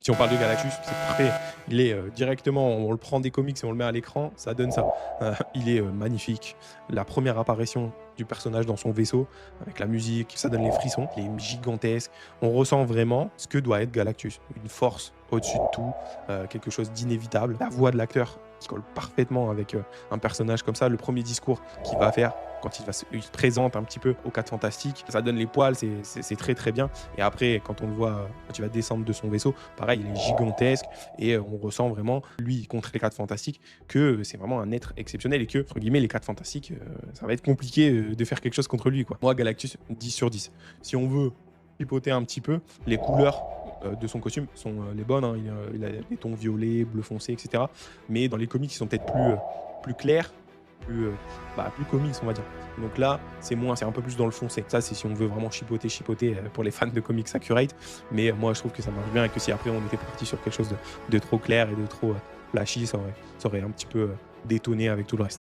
Si on parle de Galactus, c'est parfait. Il est, directement on le prend des comics et on le met à l'écran, ça donne ça. Il est, magnifique. La première apparition du personnage dans son vaisseau, avec la musique, ça donne les frissons. Il est gigantesque. On ressent vraiment ce que doit être Galactus. Une force au-dessus de tout, quelque chose d'inévitable. La voix de l'acteur qui colle parfaitement avec, un personnage comme ça. Le premier discours qu'il va faire quand il se présente un petit peu aux 4 Fantastiques, ça donne les poils, c'est très, très bien. Et après, quand on le voit, quand il va descendre de son vaisseau, pareil, il est gigantesque et on ressent vraiment, lui, contre les 4 Fantastiques, que c'est vraiment un être exceptionnel et que, entre guillemets, les 4 Fantastiques, ça va être compliqué de faire quelque chose contre lui, quoi. Moi, Galactus, 10 sur 10. Si on veut pipoter un petit peu, les couleurs de son costume sont les bonnes, hein. Il a des tons violets, bleu foncé, etc. Mais dans les comics, ils sont peut-être plus clairs, plus, plus comics, on va dire. Donc là, c'est moins, c'est un peu plus dans le foncé. Ça, c'est si on veut vraiment chipoter pour les fans de comics accurate. Mais moi, je trouve que ça marche bien et que si après on était parti sur quelque chose de trop clair et de trop flashy, ça aurait un petit peu détonné avec tout le reste.